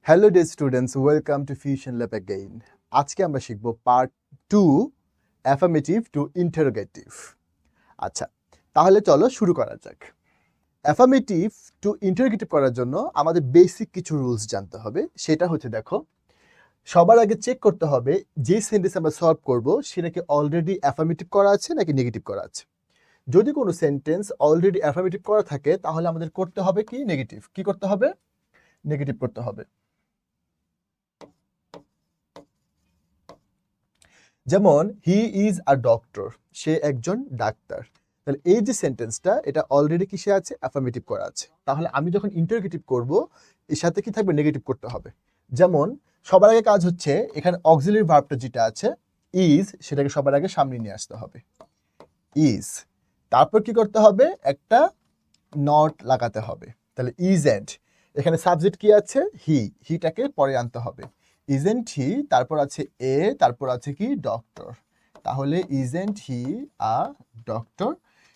Hello day students, welcome to fusion lab again. আজকে আমরা শিখব পার্ট 2, অ্যাফার্মেটিভ টু ইন্টারোগেটিভ। আচ্ছা, তাহলে চলো শুরু করা যাক। অ্যাফার্মেটিভ টু ইন্টারোগেটিভ করার জন্য আমাদের বেসিক কিছু রুলস জানতে হবে। সেটা হচ্ছে, দেখো, সবার আগে চেক করতে হবে যে সেন্টেন্স আমরা সলভ করব সেটা কি অলরেডি অ্যাফার্মেটিভ করা আছে নাকি নেগেটিভ করা আছে। যদি কোনো সেন্টেন্স অলরেডি অ্যাফার্মেটিভ করা থাকে তাহলে আমাদের করতে হবে কি নেগেটিভ। কি করতে হবে? নেগেটিভ করতে হবে। যেমন হি ইজ আ ডক্টর, সে একজন ডাক্তার। তাহলে এই যে সেন্টেন্সটা, এটা অলরেডি কিসে আছে? অ্যাফার্মেটিভ করা আছে। তাহলে আমি যখন ইন্টারোগেটিভ করব এর সাথে কি থাকবে? নেগেটিভ করতে হবে। যেমন সবার আগে কাজ হচ্ছে এখানে অক্সিলারি ভার্বটা যেটা আছে ইজ, সেটাকে সবার আগে সামনে নিয়ে আসতে হবে। ইজ, তারপর কি করতে হবে? একটা নট লাগাতে হবে। তাহলে ইজেন্ট, এখানে সাবজেক্ট কি আছে? হি, হিটাকে পরে আনতে হবে। ইজেন্ট হি, তারপর আছে এ, তারপর আছে কি? ডক্টর। তাহলে ইজেন্ট হি আ ডক্টর।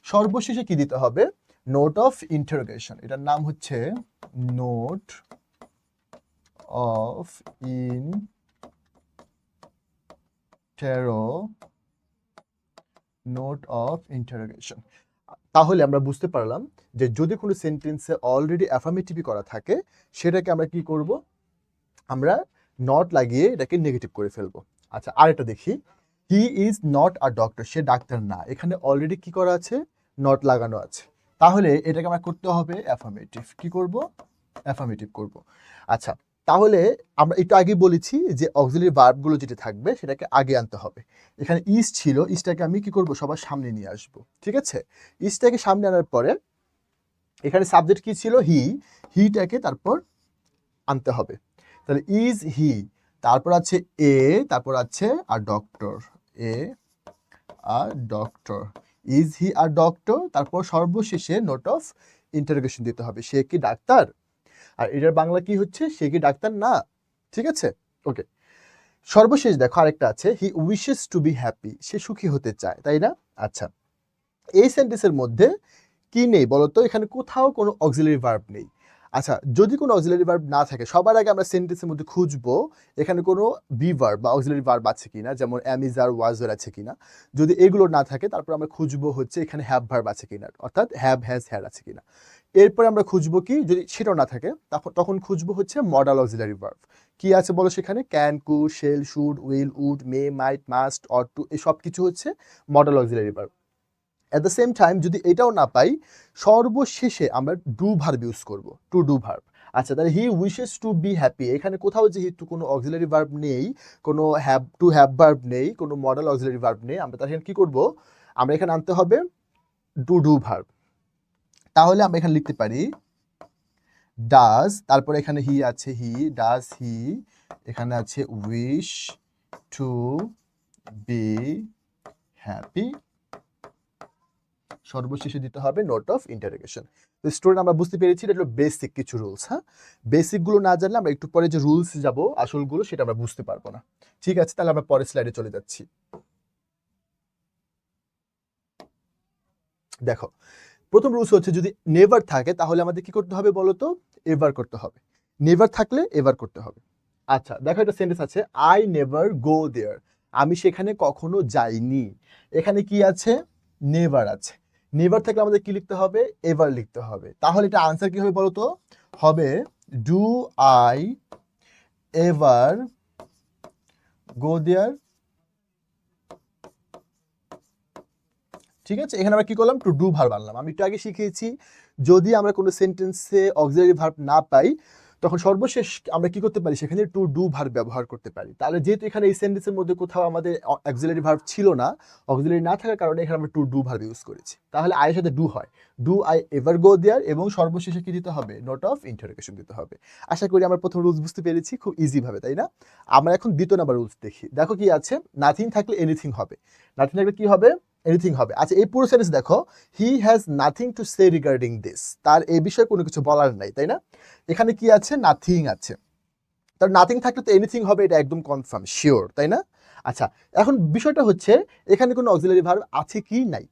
সর্বশেষে কি দিতে হবে? Note of interrogation. এটার নাম হচ্ছে নোট অফ ইন্টারোগেশন। তাহলে আমরা বুঝতে পারলাম যে যদি কোনো সেন্টেন্সে অলরেডি অ্যাফার্মেটিভই করা থাকে সেটাকে আমরা কি করব? আমরা নট লাগিয়ে এটাকে নেগেটিভ করে ফেলবো। আচ্ছা, আরেকটা দেখি। He is not a doctor, say doctor না। এখানে অলরেডি কি করা আছে? নট লাগানো আছে। তাহলে এটাকে আমরা করতে হবে অ্যাফার্মেটিভ। কি করব? অ্যাফার্মেটিভ করব। আচ্ছা, তাহলে আমরা একটু আগে বলেছি যে অক্সিলারি ভার্বগুলো যেটা থাকবে সেটাকে আগে আনতে হবে। এখানে ইজ ছিল, ইজটাকে আমি কি করব? সবার সামনে নিয়ে আসব। ঠিক আছে? ইজটাকে সামনে আনার পরে এখানে সাবজেক্ট কি ছিল? হি, হিটাকে তারপর আনতে হবে। তাহলে ইজ হি, তারপর আছে এ, তারপর আছে আর doctor. A are doctor, is he are doctor. তারপর সর্বশেষে নোট অফ ইন্টারোগেশন দিতে হবে। সে কি ডাক্তার? আর এটার বাংলা কি হচ্ছে? সে কি ডাক্তার না? ঠিক আছে, ওকে। সর্বশেষ দেখো আরেকটা আছে, হি উইশেস টু বি হ্যাপি, সে সুখী হতে চায়, তাই না? আচ্ছা, এই সেন্টেন্সের মধ্যে কি নেই বলতো? এখানে কোথাও কোনো অক্সিলারি ভার্ব নেই। আচ্ছা, যদি কোনো অক্সিলারি ভার্ব না থাকে সবার আগে আমরা সেন্টেন্সের মধ্যে খুঁজবো এখানে কোনো বি ভার্ব বা অক্সিলারি ভার্ব আছে কিনা, যেমন অ্যাম, ইজ, আর, ওয়াজ, ওয়ার আছে কিনা। যদি এগুলো না থাকে তারপর আমরা খুঁজবো হচ্ছে এখানে হ্যাভ ভার্ব আছে কিনা, অর্থাৎ হ্যাভ, হ্যাজ, হ্যাড আছে কিনা। এরপরে আমরা খুঁজবো কি, যদি সেটাও না থাকে তখন খুঁজবো হচ্ছে মডাল অক্সিলারি ভার্ব। কি আছে বলো সেখানে? Can, could, shall, should, will, would, may, might, must, ought to, এই সব কিছু হচ্ছে modal auxiliary verb. At the same time যদি এটাও না পাই সর্বশেষে আমরা ডু ভার্ব ইউজ করব, টু ডু ভার্ব। আচ্ছা, তাহলে he wishes to be happy, এখানে কোথাও যেহেতু কোনো অক্সিলারি ভার্ব নেই, কোনো হ্যাভ টু হ্যাভ ভার্ব নেই, কোনো মডেল অক্সিলারি ভার্ব নেই, আমরা তাহলে কি করব? আমরা এখানে আনতে হবে টু ডু ভার্ব। তাহলে আমরা এখানে লিখতে পারি ডাজ, তারপরে এখানে হি আছে, হি ডাজ হি, এখানে আছে উইশ টু বি হ্যাপি। সর্বশেষে দিতে হবে নোট অফ ইন্টারোগেশন। তো স্টুডেন্ট, আমরা বুঝতে পেরেছি এটা হলো বেসিক কিছু রুলস। হ্যাঁ, বেসিকগুলো না জানলে আমরা একটু পরে যে রুলস যাব আসলগুলো সেটা আমরা বুঝতে পারবো না। ঠিক আছে, তাহলে আমরা পরের স্লাইডে চলে যাচ্ছি। দেখো, প্রথম রুলস হচ্ছে যদি নেভার থাকে তাহলে আমাদের কি করতে হবে বলো তো? এভার করতে হবে। নেভার থাকলে এভার করতে হবে। আচ্ছা, দেখো একটা সেন্টেন্স আছে, আই নেভার গো দেয়ার, আমি সেখানে কখনো যাইনি। এখানে কি আছে? নেভার আছে। নেভার থাকলে আমাদের কি লিখতে হবে? এভার লিখতে হবে। তাহলে এটা আনসার কি হবে বলো তো? হবে ডু আই এভার গো দেয়ার। ঠিক আছে, এখানে আমরা কি করলাম? টু ডু ভার্ব আনলাম। আমি একটু আগে শিখিয়েছি যদি আমরা কোনো সেন্টেন্সে অক্সিলারি ভার্ব না পাই তখন সর্বশেষ আমরা কি করতে পারি? সেখানে টু ডু ভার্ব ব্যবহার করতে পারি। তাহলে যেহেতু এখানে এই সেন্টেন্সের মধ্যে কোথাও আমাদের অক্সিলারি ভার্ব ছিল না, অক্সিলারি না থাকার কারণে এখানে আমরা টু ডু ভার্ব ইউজ করেছি। তাহলে আয়ের সাথে ডু হয়, ডু আই এভার গো দেয়ার, এবং সর্বশেষে কি দিতে হবে? নোট অফ ইন্টারোগেশন দিতে হবে। আশা করি আমরা প্রথম রুলস বুঝতে পেরেছি খুব ইজি ভাবে, তাই না? আমরা এখন দ্বিতীয় নাম্বার রুলস দেখি। দেখো কি আছে, নাথিং থাকলে এনিথিং হবে। নাথিং থাকলে কি হবে? এনিথিং হবে। আচ্ছা, এই পুরো সেন্টেন্স দেখো, he has nothing to say regarding this, তার এই বিষয়ে কোনো কিছু বলার নাই, তাই না? এখানে কি আছে? নাথিং আছে। তার নাথিং থাকলে তো এনিথিং হবে, এটা একদম কনফার্ম, শিওর, তাই না? আচ্ছা, এখন বিষয়টা হচ্ছে এখানে কোনো অক্সিলারি ভার্ব আছে কি নাই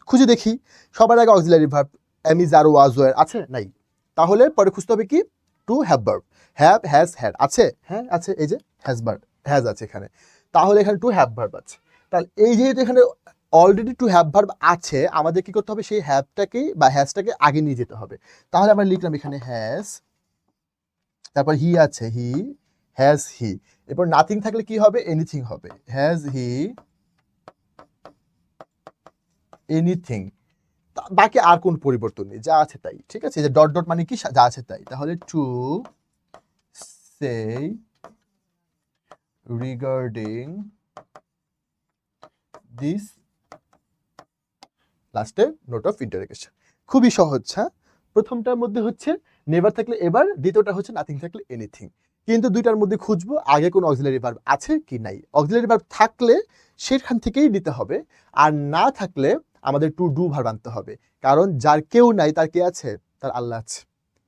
খুঁজে দেখি। সবার আগে auxiliary verb am, is, are, was, were আছে নাই? তাহলে পরে খুঁজতে হবে কি? To have verb, have, has, had আছে, হ্যাঁ আছে, এই যে হ্যাজ আছে এখানে, তাহলে এখানে টু হ্যাভ ভার্ব আছে। তাহলে এই যেহেতু এখানে অলরেডি টু হ্যাভ ভার্ব আছে, আমাদের কি করতে হবে, সেই হ্যাভটাকে বা হ্যাজটাকে আগে নিয়ে যেতে হবে। তাহলে আমরা লিখলাম এখানে হ্যাজ, তারপর হি আছে, হি, হ্যাজ হি, এরপর নাথিং থাকলে কি হবে, এনিথিং হবে, হ্যাজ হি এনিথিং। বাকি আর কোন পরিবর্তন নেই, যা আছে তাই, ঠিক আছে, যে ডট ডট মানে কি, যা আছে তাই। তাহলে টু সে রিগার্ডিং দিস, লাস্টে নোট অফ ইন্টারোগেশন। খুবই সহজ, হ্যাঁ। প্রথমটার মধ্যে হচ্ছে নেভার থাকলে এবার, দ্বিতীয়টা হচ্ছে নাথিং থাকলে এনিথিং। কিন্তু দুইটার মধ্যে খুঁজবো আগে কোনো অক্সিলারি ভার্ব আছে কি নাই। অক্সিলারি ভার্ব থাকলে সেখান থেকেই নিতে হবে, আর না থাকলে আমাদের টু ডু ভার্ব আনতে হবে, কারণ যার কেউ নাই তার কে আছে, তার আল্লাহ আছে,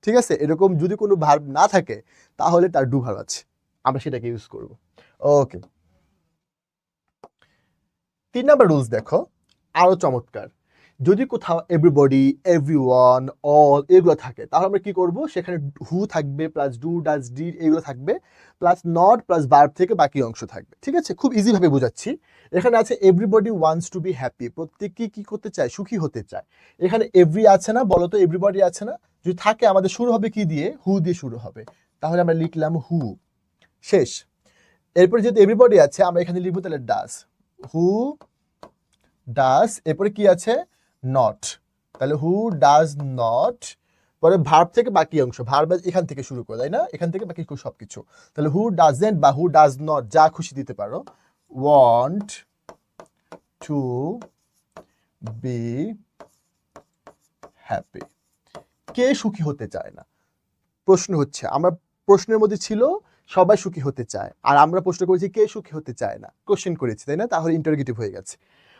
ঠিক আছে। এরকম যদি কোনো ভার্ব না থাকে তাহলে তার ডু ভার্ব আছে, আমরা সেটাকে ইউজ করব। ওকে, 3 নাম্বার রুলস দেখো, আরো চমৎকার। যদি কোথাও এভরিবডি, এভরিওয়ান, অল এগুলো থাকে, তাহলে আমরা কি করব, সেখানে হু থাকবে প্লাস ডু, ডাজ, ডিড এগুলো থাকবে, প্লাস নট প্লাস ভার্ব থেকে বাকি অংশ থাকবে, ঠিক আছে। খুব ইজি ভাবে বোঝাচ্ছি। এখানে আছে everybody wants to be happy, প্রত্যেকে কি করতে চায়, সুখী হতে চায়। এখানে এভরি আছে না, বলো তো, এভরিবডি আছে না, যদি থাকে আমাদের শুরু হবে কি দিয়ে, হু দিয়ে শুরু হবে, তাহলে আমরা লিখলাম হু, শেষ। এরপরে যেহেতু এভরিবডি আছে, আমরা এখানে লিখবো তাহলে ডাজ, হু ডাজ, এরপরে কি আছে, নট, তাহলে হু ডাজ নট, পরে ভার্ব থেকে বাকি অংশ, ভার্ব এখান থেকে শুরু করে, তাই না, এখান থেকে বাকি সবকিছু। তাহলে হু ডাজেন্ট বা হু ডাজ নট, যা খুশি দিতে পারো, ওয়ান্ট টু বি হ্যাপি, কে সুখী হতে চায় না। প্রশ্ন হচ্ছে, আমরা প্রশ্নের মধ্যে ছিল সবাই সুখী হতে চায়, আর আমরা প্রশ্ন করেছি কে সুখী হতে চায় না, কোশ্চেন করেছি, তাই না, তাহলে ইন্টারোগেটিভ হয়ে গেছে।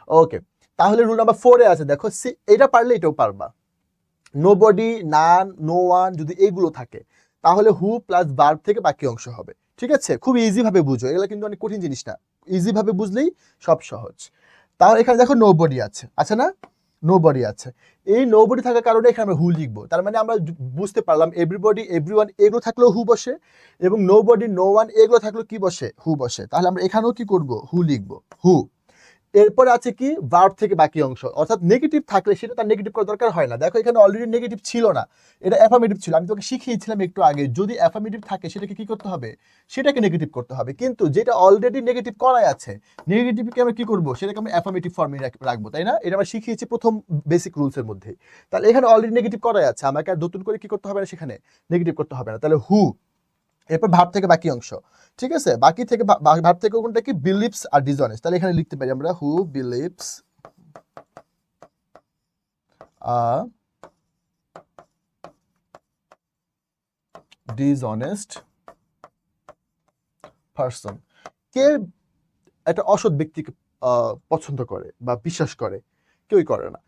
ওকে, তাহলে রুল নাম্বার 4 এ আছে, দেখো এটা পারলে এটাও পারবা। নোবডি, নান, নো ওয়ান যদি এইগুলো থাকে, তাহলে হু প্লাস ভার্ব থেকে বাকি অংশ হবে, ঠিক আছে। খুব ইজি ভাবে বুঝো, এগুলো কিন্তু অনেক কঠিন জিনিস না, ইজি ভাবে বুঝলেই সব সহজ। তাহলে এখানে দেখো নোবডি আছে, আছে না, নোবডি আছে, এই নোবডি থাকার কারণে এখানে আমরা হু লিখবো। তার মানে আমরা বুঝতে পারলাম এভরিবডি, এভরিওয়ান এগুলো থাকলেও হু বসে, এবং নোবডি, নো ওয়ান এগুলো থাকলেও কি বসে, হু বসে। তাহলে আমরা এখানেও কি করব, হু লিখবো, হু। এরপরে আছে কি, ভার্ব থেকে বাকি অংশ, অর্থাৎ নেগেটিভ থাকলে সেটা তার নেগেটিভ করার দরকার হয় না। দেখো এখানে অলরেডি নেগেটিভ ছিল না, এটা অ্যাফার্মেটিভ ছিল, আমি তোকে শিখিয়েছিলাম একটু আগে, যদি অ্যাফার্মেটিভ থাকে সেটাকে কি করতে হবে, সেটাকে নেগেটিভ করতে হবে। কিন্তু যেটা অলরেডি নেগেটিভ করাই আছে, নেগেটিভকে আমরা কি করব, সেটাকে আমরা অ্যাফার্মেটিভ ফর্মে রাখবো, তাই না, এটা আমরা শিখিয়েছি প্রথম বেসিক রুলসের মধ্যে। তাহলে এখানে অলরেডি নেগেটিভ করাই আছে, আমাকে আর নতুন করে কি করতে হবে না, সেখানে নেগেটিভ করতে হবে না। তাহলে হু, এরপর ভাব থেকে বাকি অংশ, ঠিক আছে, বাকি থেকে ভাব থেকে কোনটা কি, বিলিভস আর ডিসঅনেস্ট। তাহলে এখানে লিখতে পারি আমরা who believes a dishonest person, কে একটা অসৎ ব্যক্তিকে পছন্দ করে বা বিশ্বাস করে, কেউই করে না।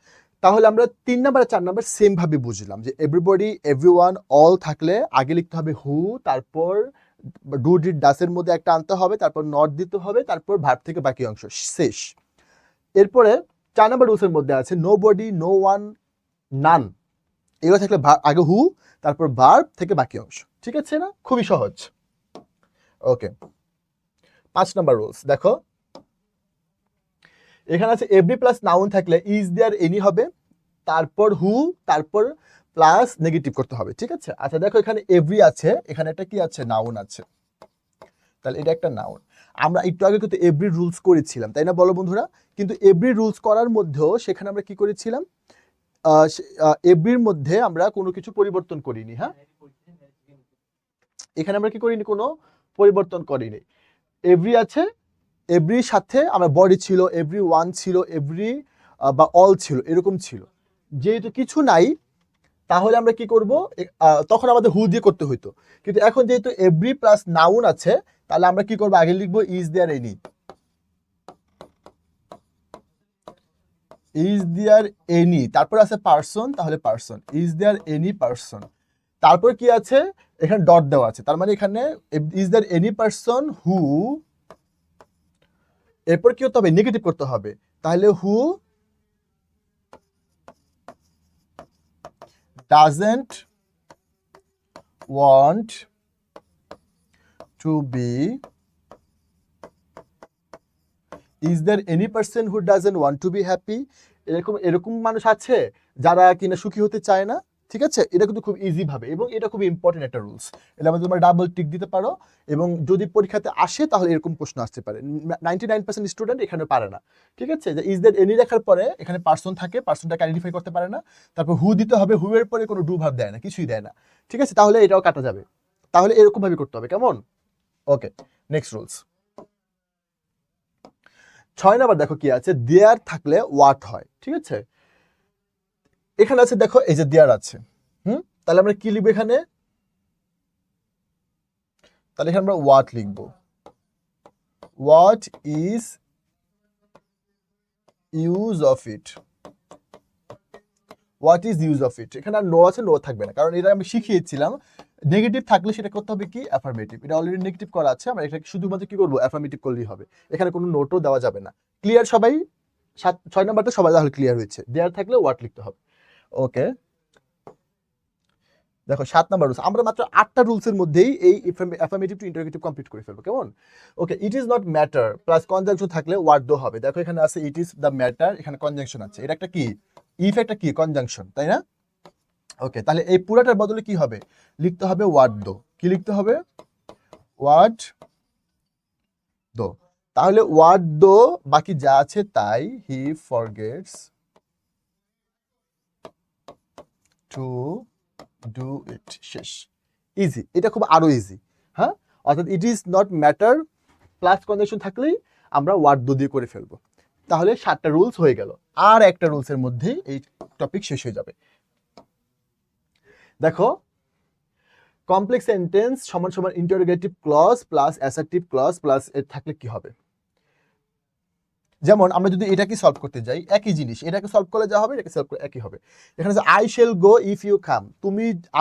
তাহলে আমরা 3 নাম্বার আর 4 নাম্বার সেম ভাবে বুঝলাম, যে এভরিবডি, এভরিওয়ান, অল থাকলে আগে লিখতে হবে হু, তারপর ডু ডিড ডাসের মধ্যে একটা আনতে হবে, তারপর নট দিতে হবে, তারপর ভার্ব থেকে বাকি অংশ, শেষ। এরপরে 4 নাম্বার রুলসের মধ্যে আছে নোবডি, নো ওয়ান, নান এগুলো থাকলে আগে হু, তারপর ভার্ব থেকে বাকি অংশ, ঠিক আছে না, খুবই সহজ। ওকে, 5 নাম্বার রুলস দেখো, এখানে আছে এভরি প্লাস নাউন থাকলে ইজ দেয়ার এনি হবে, তারপর হু, তারপর প্লাস নেগেটিভ করতে হবে, ঠিক আছে। আচ্ছা দেখো এখানে এভরি আছে, এখানে একটা কি আছে, নাউন আছে, তাহলে এটা একটা নাউন। আমরা একটু আগে কিন্তু এভরি রুলস করেছিলাম, তাই না, বলো বন্ধুরা। কিন্তু এভরি রুলস করার মধ্যেও সেখানে আমরা কি করেছিলাম, এভরির মধ্যে আমরা কোনো কিছু পরিবর্তন করিনি, হ্যাঁ, এখানে আমরা কি করিনি, কোনো পরিবর্তন করিনি। এভরি আছে, এভরির সাথে আমরা বডি ছিল, এভরি ওয়ান ছিল, এভরি বা অল ছিল, এরকম ছিল। যেহেতু কিছু নাই, তাহলে আমরা কি করব, তখন আমাদের হু দিয়ে করতে হইতো। কিন্তু এখন যেহেতু এভরি প্লাস নাউন আছে, তাহলে আমরা কি করব, আগে লিখবো is there any, is there any, তারপর আছে পারসন, তাহলে person, is there any person, তারপর কি আছে, এখানে ডট দেওয়া আছে, তার মানে এখানে is there any person who, এরপর কি হতে হবে, নেগেটিভ করতে হবে, তাহলে who doesn't want to be, is there any person who doesn't want to be happy? এরকম এরকম মানুষ আছে যারা কিনা সুখী হতে চায় না, ঠিক আছে? এটা কিন্তু খুব ইজি ভাবে এবং এটা খুব ইম্পর্টেন্ট একটা রুলস। এটা আমাদের তোমরা ডাবল টিক দিতে পারো এবং যদি পরীক্ষাতে আসে তাহলে এরকম প্রশ্ন আসতে পারে। 99% স্টুডেন্ট এখানে পারে না, ঠিক আছে? যে ইজ দ্যাট এনি লেখার পরে এখানে পার্সন থাকে, পার্সনটাকে আইডেন্টিফাই করতে পারে না, তারপর হু দিতে হবে, হু এর পরে কোনো ডু ভার্ব দেয় না, কিছুই দেয় না, ঠিক আছে? তাহলে এটাও কাটা যাবে। তাহলে এরকম ভাবে করতে হবে, কেমন? ওকে, নেক্সট রুলস। 6 নাম্বার দেখো কি আছে, দেয়ার থাকলে ওয়াট হয়, ঠিক আছে? এখানে আছে দেখো এই যে দেয়ার আছে, তাহলে আমরা কি লিখবো এখানে? তাহলে এখানে আমরা ওয়াট লিখবো। What is use of it, what is use of it. এখানে আর নো আছে, নো থাকবে না, কারণ এটা আমি শিখিয়েছিলাম নেগেটিভ থাকলে সেটা করতে হবে কি অ্যাফার্মেটিভ। এটা অলরেডি নেগেটিভ করা আছে, আমরা এটাকে শুধুমাত্র কি করবো অ্যাফার্মেটিভ করলেই হবে, এখানে কোনো নোটও দেওয়া যাবে না। ক্লিয়ার সবাই? 6 নাম্বারটা সবাই তাহলে ক্লিয়ার হয়েছে, দেয়ার থাকলে ওয়াট লিখতে হবে। ওকে, দেখো 7 নাম্বার রুলস, আমরা মাত্র 8টা রুলসের মধ্যেই এই অ্যাফার্মেটিভ টু ইন্টারোগেটিভ কমপ্লিট করে ফেলবো, কেমন? Okay, it is not matter plus conjunction থাকলে ওয়ার্ড দো হবে। দেখো এখানে আছে ইট ইজ দ্য ম্যাটার, এখানে কনজাংশন আছে, এটা একটা কি ইফ, একটা কি কনজাংশন, তাই না? ওকে, তাহলে এই পুরাটার বদলে কি হবে? লিখতে হবে ওয়ার্ড দো। কি লিখতে হবে? ওয়ার্ড দো। তাহলে ওয়ার্ড দো বাকি যা আছে তাই, হি ফরগেটস টু ডু ইট, শেষ। ইজি, এটা খুব আরো ইজি। হ্যাঁ, অর্থাৎ ইট is not matter plus conjunction থাকলেই আমরা ওয়ার্ড দো দিয়ে করে ফেলবো। তাহলে 7টা রুলস হয়ে গেল, আর একটা রুলসের মধ্যেই এই টপিক শেষ হয়ে যাবে। দেখো, কমপ্লেক্স সেন্টেন্স সমান সমান interrogative clause plus assertive clause plus এর থাকলে কি হবে? যেমন আমরা যদি এটাকে সলভ করতে যাই, একই জিনিস, এটাকে সলভ করলে যা হবে এটাকে সলভ করে একই হবে। এখানে যে I shall go if you come,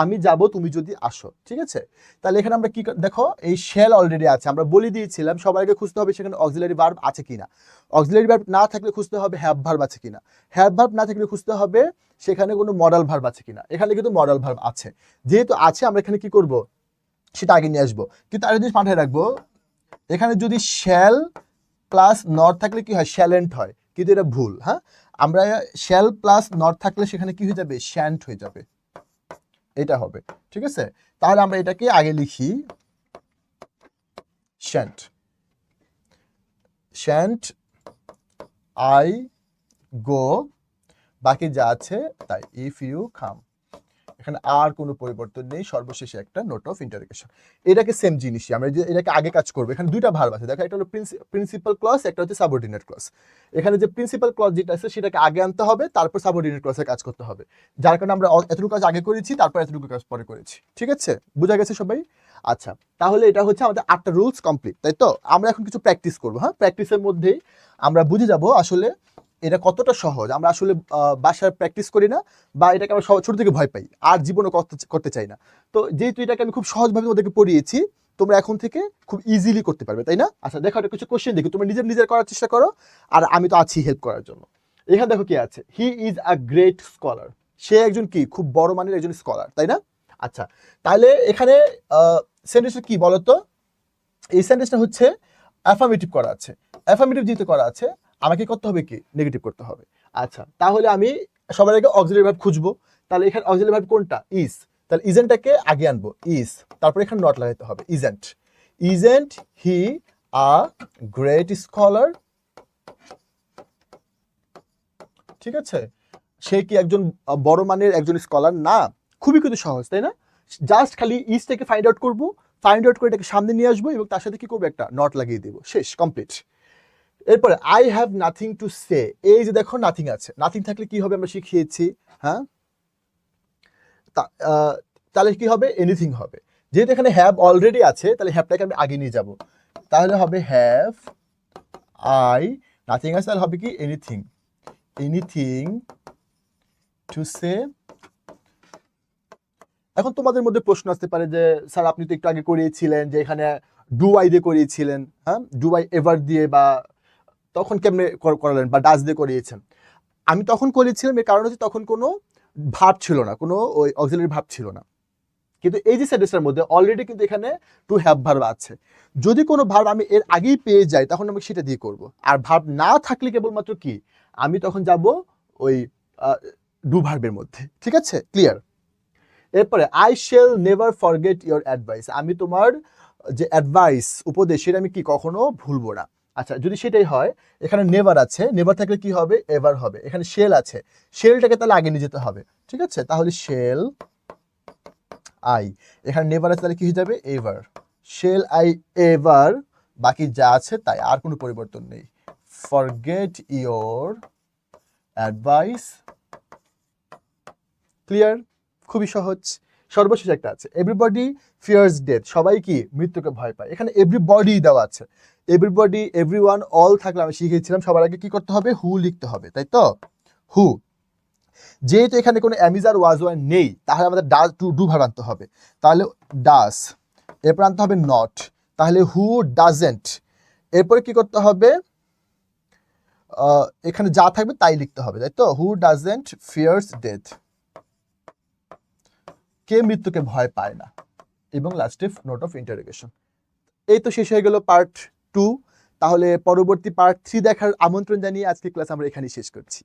আমি যাব তুমি যদি আসো, ঠিক আছে? তাহলে এখানে আমরা কি দেখো, এই শেল অলরেডি আছে, আমরা বলে দিয়েছিলাম সবাইকে খুঁজতে হবে সেখানে অক্সিলারি ভার্ব আছে কিনা। অক্সিলারি ভার্ব না থাকলে খুঁজতে হবে হ্যাভ ভার্ব আছে কিনা। হ্যাভ ভার্ব না থাকলে খুঁজতে হবে সেখানে কোনো মডাল ভার্ব আছে কিনা। এখানে কিন্তু মডাল ভার্ব আছে, যেহেতু আছে আমরা এখানে কি করব সেটা আগে নিয়ে আসবো। কিন্তু আরেকটা জিনিস মাথায় রাখবো, এখানে যদি শ্যাল প্লাস নট থাকলে কি হয়, শ্যালেন্ট হয়, কিন্তু এটা ভুল। হ্যাঁ, আমরা শ্যাল প্লাস নট থাকলে সেখানে কি হয়ে যাবে, শ্যান্ট হয়ে যাবে, এটা হবে, ঠিক আছে? তাহলে আমরা এটাকে আগে লিখি শ্যান্ট, শ্যান্ট আই গো, বাকি যা আছে তাই, ইফ ইউ কাম। এখানে আর কোনো পরিবর্তন নেই, সর্বশেষে একটা নোট অফ ইন্টারোগেশন। এটাকে সেম জিনিসই আমরা যে এটাকে আগে কাজ করবো। এখানে দুইটা ভার্ব আছে, দেখো, একটা হলো প্রিন্সিপাল ক্লজ, একটা হচ্ছে সাবঅর্ডিনেট ক্লজ। এখানে যে প্রিন্সিপাল ক্লজ যেটা আছে সেটাকে আগে আনতে হবে, তারপর সাবঅর্ডিনেট ক্লজে কাজ করতে হবে, যার কারণে আমরা এতটুকু কাজ আগে করেছি, তারপর এতটুকু কাজ পরে করেছি, ঠিক আছে? বোঝা গেছে সবাই? আচ্ছা, তাহলে এটা হচ্ছে আমাদের 8টা রুলস কমপ্লিট, তাই তো? আমরা এখন কিছু প্র্যাকটিস করবো। হ্যাঁ, প্র্যাকটিসের মধ্যেই আমরা বুঝে যাব আসলে এটা কতটা সহজ। আমরা আসলে বাসায় প্র্যাকটিস করি না, বা এটাকে আমরা ছোট থেকে ভয় পাই, আর জীবনে করতে চাই না। তো যেহেতু এটাকে আমি খুব সহজভাবে ওদেরকে পড়িয়েছি, তোমরা এখন থেকে খুব ইজিলি করতে পারবে, তাই না? আচ্ছা, দেখো একটা কিছু কোশ্চেন দেখি, তোমরা নিজের করার চেষ্টা করো, আর আমি তো আছি হেল্প করার জন্য। এখানে দেখো কি আছে, he is a great scholar, সে একজন কি খুব বড় মানের একজন স্কলার, তাই না? আচ্ছা, তাহলে এখানে সেন্টেন্সটা কি বলতো? এই সেন্টেন্সটা হচ্ছে অ্যাফার্মেটিভ করা আছে। অ্যাফার্মেটিভ যেহেতু করা আছে, আমাকে করতে হবে কি নেগেটিভ করতে হবে। আচ্ছা, তাহলে আমি সবার আগে অক্সিলারি ভার্ব খুঁজবো। তাহলে এখানে অক্সিলারি ভার্ব কোনটা? ইজ। তাহলে ইজেন্টটাকে আগে আনবো, ইজ, তারপর এখানে নট লাগাইতে হবে, isn't. Isn't he a great scholar, ঠিক আছে? সে কি একজন বড় মানের একজন স্কলার না? খুবই কিন্তু সহজ, তাই না? জাস্ট খালি ইজটাকে ফাইন্ড আউট করবো, ফাইন্ড আউট করে এটাকে সামনে নিয়ে আসবো এবং তার সাথে কি করবো, একটা নট লাগিয়ে দেবো, শেষ, কমপ্লিট। এরপরে I have nothing to say, এই যে দেখো নাথিং আছে, নাথিং থাকলে কি হবে আমরা শিখিয়েছি। হ্যাঁ, তাহলে কি হবে, এনিথিং হবে। যেহেতু এখানে হ্যাভ অলরেডি আছে, তাহলে হ্যাভটাকে আমি আগে নিয়ে যাব, তাহলে হবে হ্যাভ আই, নাথিং আছে, তাহলে হবে কি এনিথিং, এনিথিং টু সে। এখন তোমাদের মধ্যে প্রশ্ন আসতে পারে যে স্যার আপনি তো একটু আগে করিয়েছিলেন যে এখানে ডু আই দিয়ে করিয়েছিলেন, হ্যাঁ, ডু আই এভার দিয়ে, বা তখন কেমনে করালেন, বা ডাজ দিয়ে করিয়েছেন? আমি তখন করেছিলাম এর কারণ হচ্ছে তখন কোনো ভার্ব ছিল না, কোনো ওই অক্সিলারি ভার্ব ছিল না, কিন্তু এই যে সেন্টেন্সটার মধ্যে অলরেডি কিন্তু এখানে টু হ্যাভ ভার্ব আছে। যদি কোনো ভার্ব আমি এর আগেই পেয়ে যাই তখন আমি সেটা দিয়ে করব। আর ভার্ব না থাকলে কেবলমাত্র কি আমি তখন যাব ওই ডু ভার্বের মধ্যে। ঠিক আছে, ক্লিয়ার? এরপরে I shall never forget your advice, আমি তোমার যে অ্যাডভাইস উপদেশ সেটা আমি কি কখনো ভুলবো না। আচ্ছা, যদি সেটাই হয়, এখানে নেভার আছে, নেভার থাকলে কি হবে, এভার হবে। এখানে শেল আছে, শেলটাকে তাহলে আগে নিয়ে যেতে হবে। ঠিক আছে, তাহলে শেল আই, এখানে নেভার আছে তাহলে কি হয়ে যাবে, এভার। শেল আই এভার, বাকি যা আছে তাই, আর কোনো পরিবর্তন নেই। Forget your advice, clear? খুবই সহজ। সর্বশেষ একটা আছে, এভরিবডি ফিয়ার্স ডেথ, সবাই কি মৃত্যুকে ভয় পায়। এখানে এভরিবডি দেওয়া আছে, এভরিবডি, এভরিওয়ান, অল থাকলে আমি শিখেছিলাম সবার আগে কি করতে হবে, হু লিখতে হবে, তাই তো? হু। যেহেতু এখানে কোনো অ্যামিজ আর ওয়াজ ওয়ান নেই, তাহলে আমাদের ডাজ টু ডু ভার্ব আনতে হবে। তাহলে ডাস, এরপর আনতে হবে নট, তাহলে হু ডাজেন্ট। এরপরে কি করতে হবে, এখানে যা থাকবে তাই লিখতে হবে, তাই তো? হু ডাজেন্ট ফিয়ার্স ডেথ, কে মৃত্যুকে ভয় পায় না, এবং লাস্টে নোট অফ ইন্টারোগেশন। এই তো শেষ হয়ে গেল পার্ট 2। তাহলে পরবর্তী পার্ট 3 দেখার আমন্ত্রণ জানিয়ে আজকে ক্লাস আমরা এখানেই শেষ করছি।